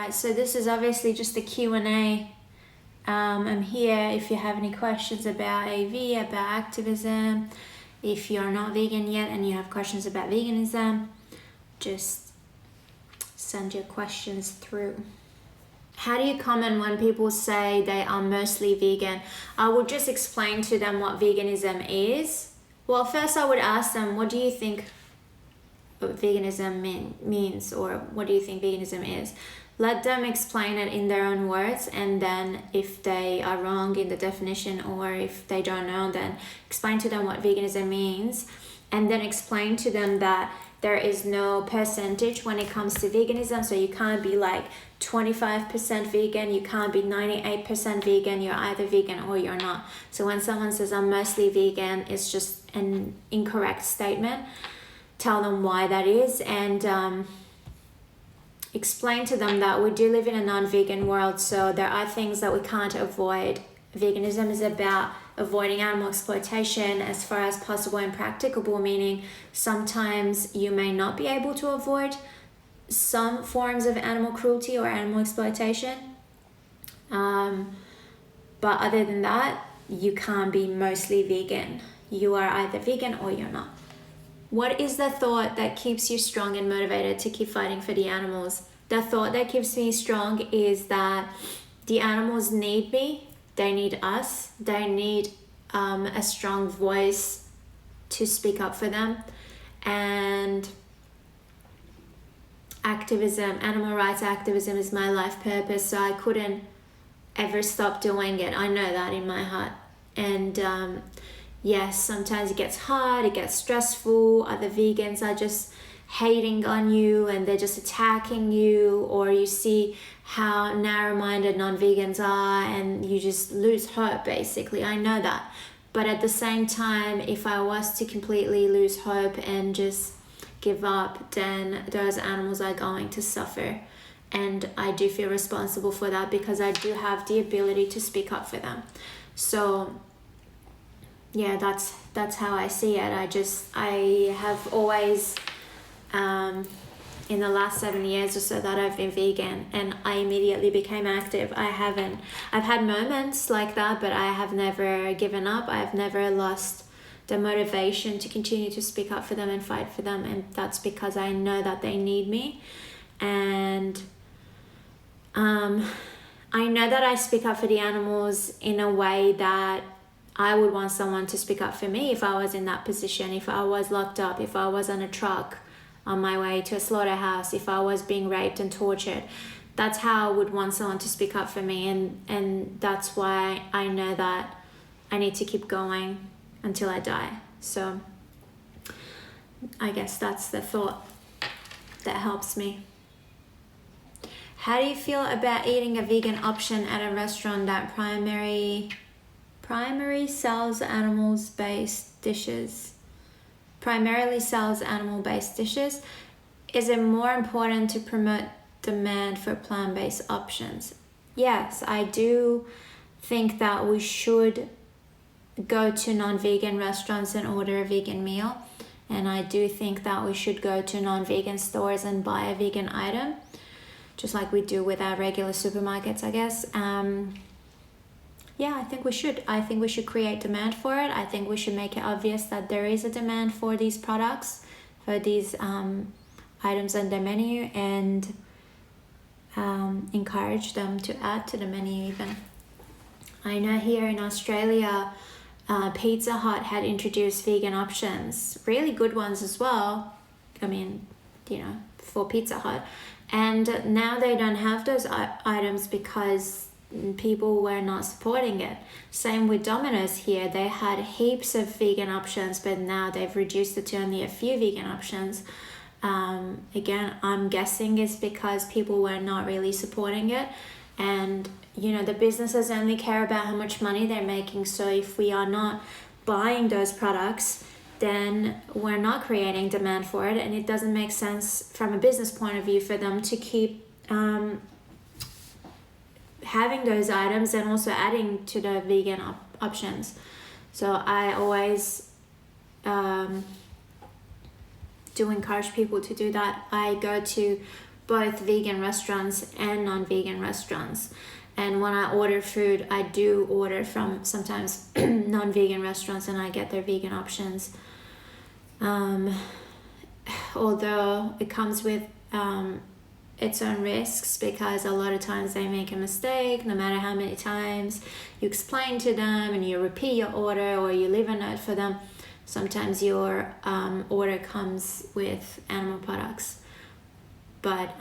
Alright, so this is obviously just a Q&A. I'm here if you have any questions about AV, about activism. If you're not vegan yet and you have questions about veganism, just send your questions through. How do you comment when people say they are mostly vegan? I would just explain to them what veganism is. Well, first I would ask them, what do you think veganism means, or what do you think veganism is? Let them explain it in their own words, and then if they are wrong in the definition or if they don't know, then explain to them what veganism means, and then explain to them that there is no percentage when it comes to veganism. So you can't be like 25% vegan, you can't be 98% vegan, you're either vegan or you're not. So when someone says I'm mostly vegan, it's just an incorrect statement. Tell them why that is, and explain to them that we do live in a non-vegan world, so there are things that we can't avoid. Veganism is about avoiding animal exploitation as far as possible and practicable, meaning sometimes you may not be able to avoid some forms of animal cruelty or animal exploitation, but other than that, you can't be mostly vegan. You are either vegan or you're not. What is the thought that keeps you strong and motivated to keep fighting for the animals? The thought that keeps me strong is that the animals need me, they need us, they need a strong voice to speak up for them. And activism, animal rights activism is my life purpose, so I couldn't ever stop doing it. I know that in my heart. And yes, sometimes it gets hard, it gets stressful. Other vegans are just hating on you and they're just attacking you, or you see how narrow-minded non-vegans are and you just lose hope, basically. I know that. But at the same time, if I was to completely lose hope and just give up, then those animals are going to suffer. And I do feel responsible for that because I do have the ability to speak up for them. So yeah, that's how I see it. I have always, in the last 7 years or so that I've been vegan, and I immediately became active. I've had moments like that, but I have never given up. I've never lost the motivation to continue to speak up for them and fight for them, and that's because I know that they need me. And I know that I speak up for the animals in a way that I would want someone to speak up for me if I was in that position, if I was locked up, if I was on a truck on my way to a slaughterhouse, if I was being raped and tortured. That's how I would want someone to speak up for me, and that's why I know that I need to keep going until I die. So I guess that's the thought that helps me. How do you feel about eating a vegan option at a restaurant that primarily sells animal-based dishes? Is it more important to promote demand for plant-based options? Yes, I do think that we should go to non-vegan restaurants and order a vegan meal, and I do think that we should go to non-vegan stores and buy a vegan item, just like we do with our regular supermarkets, I guess. Yeah, I think we should. I think we should create demand for it. I think we should make it obvious that there is a demand for these products, for these items on their menu, and encourage them to add to the menu even. I know here in Australia, Pizza Hut had introduced vegan options, really good ones as well. I mean, for Pizza Hut. And now they don't have those items because people were not supporting it. Same with Domino's here. They had heaps of vegan options, but now they've reduced it to only a few vegan options. Again, I'm guessing it's because people were not really supporting it. And, the businesses only care about how much money they're making. So if we are not buying those products, then we're not creating demand for it. And it doesn't make sense from a business point of view for them to keep having those items and also adding to the vegan options. So I always do encourage people to do that. I go to both vegan restaurants and non-vegan restaurants. And when I order food, I do order from sometimes non-vegan restaurants, and I get their vegan options. Although it comes with its own risks, because a lot of times they make a mistake. No matter how many times you explain to them and you repeat your order or you leave a note for them, sometimes your order comes with animal products. But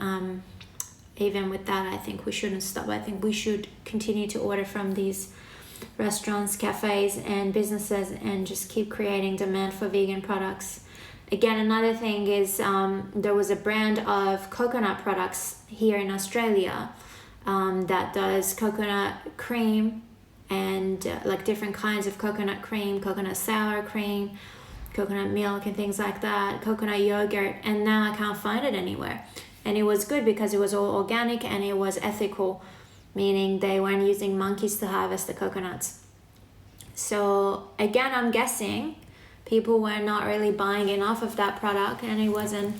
even with that, I think we shouldn't stop. I think we should continue to order from these restaurants, cafes, and businesses, and just keep creating demand for vegan products. Again, another thing is there was a brand of coconut products here in Australia that does coconut cream and like different kinds of coconut cream, coconut sour cream, coconut milk and things like that, coconut yogurt, and now I can't find it anywhere. And it was good because it was all organic and it was ethical, meaning they weren't using monkeys to harvest the coconuts. So again, I'm guessing people were not really buying enough of that product, and it wasn't,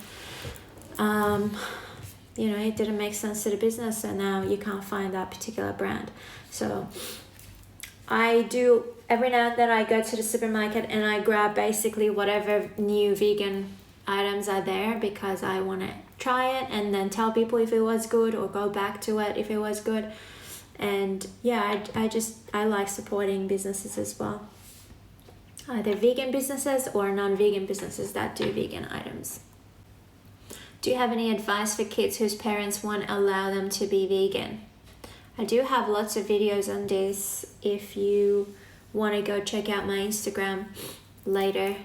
it didn't make sense to the business, and now you can't find that particular brand. So I do, every now and then I go to the supermarket and I grab basically whatever new vegan items are there, because I want to try it and then tell people if it was good, or go back to it if it was good. And yeah, I like supporting businesses as well, either vegan businesses or non-vegan businesses that do vegan items. Do you have any advice for kids whose parents won't allow them to be vegan? I do have lots of videos on this if you want to go check out my Instagram later.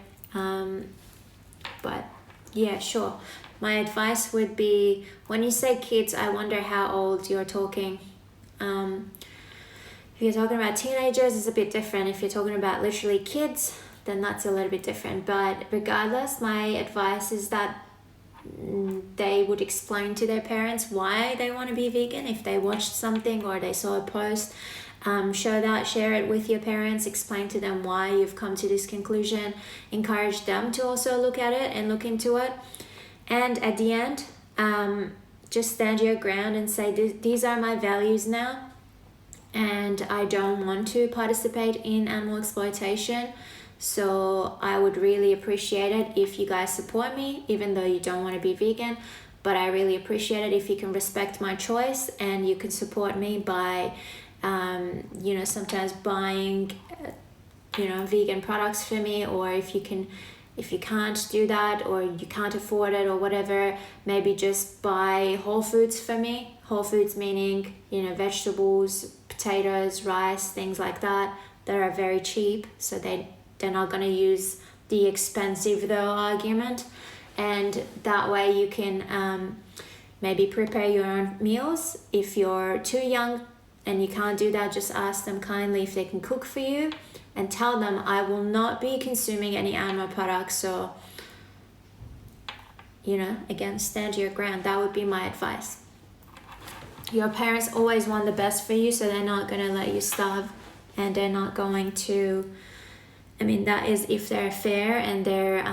But yeah, sure. My advice would be, when you say kids, I wonder how old you're talking. If you're talking about teenagers, it's a bit different. If you're talking about literally kids, then that's a little bit different. But regardless, my advice is that they would explain to their parents why they want to be vegan. If they watched something or they saw a post, share it with your parents, explain to them why you've come to this conclusion, encourage them to also look at it and look into it. And at the end, just stand your ground and say, these are my values now, and I don't want to participate in animal exploitation. So I would really appreciate it if you guys support me, even though you don't want to be vegan. But I really appreciate it if you can respect my choice, and you can support me by, sometimes buying, vegan products for me, or if you can't do that, or you can't afford it or whatever, maybe just buy whole foods for me. Whole foods meaning, vegetables, potatoes, rice, things like that are very cheap. So they're not going to use the expensive though argument. And that way you can maybe prepare your own meals. If you're too young and you can't do that, just ask them kindly if they can cook for you, and tell them, I will not be consuming any animal products. So, again, stand your ground. That would be my advice. Your parents always want the best for you, so they're not going to let you starve, and they're not going to, that is if they're fair and they're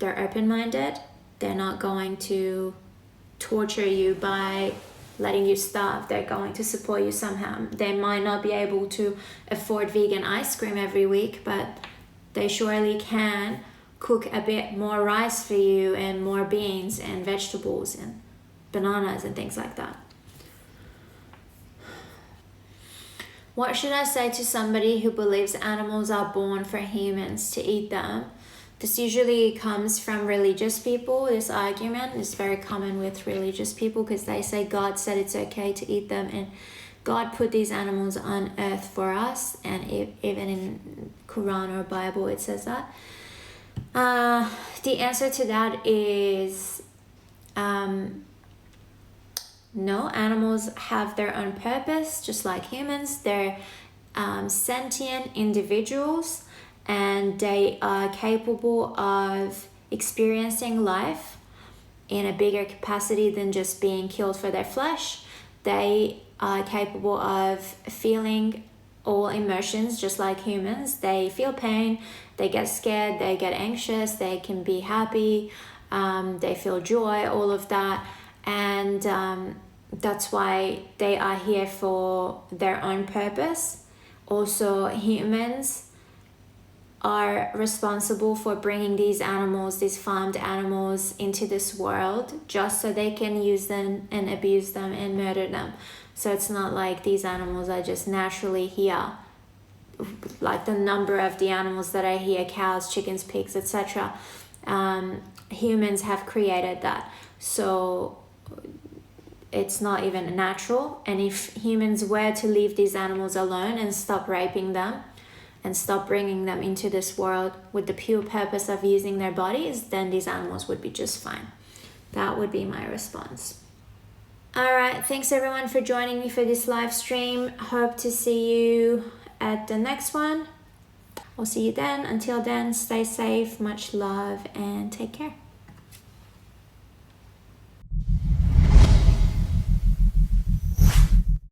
open-minded. They're not going to torture you by letting you starve. They're going to support you somehow. They might not be able to afford vegan ice cream every week, but they surely can cook a bit more rice for you, and more beans and vegetables and bananas and things like that. What should I say to somebody who believes animals are born for humans to eat them? This usually comes from religious people. This argument is very common with religious people, because they say God said it's okay to eat them, and God put these animals on earth for us, and even in Quran or Bible it says that. The answer to that is no. Animals have their own purpose, just like humans. They're sentient individuals, and they are capable of experiencing life in a bigger capacity than just being killed for their flesh. They are capable of feeling all emotions just like humans. They feel pain, they get scared, they get anxious, they can be happy, they feel joy, all of that. And that's why they are here for their own purpose. Also, humans are responsible for bringing these animals, these farmed animals, into this world just so they can use them and abuse them and murder them. So it's not like these animals are just naturally here. Like the number of the animals that are here, cows, chickens, pigs, etc. Humans have created that. So it's not even natural. And if humans were to leave these animals alone and stop raping them and stop bringing them into this world with the pure purpose of using their bodies, then these animals would be just fine. That would be my response. All right, thanks everyone for joining me for this live stream. Hope to see you at the next one. I'll see you then. Until then, stay safe, much love, and take care.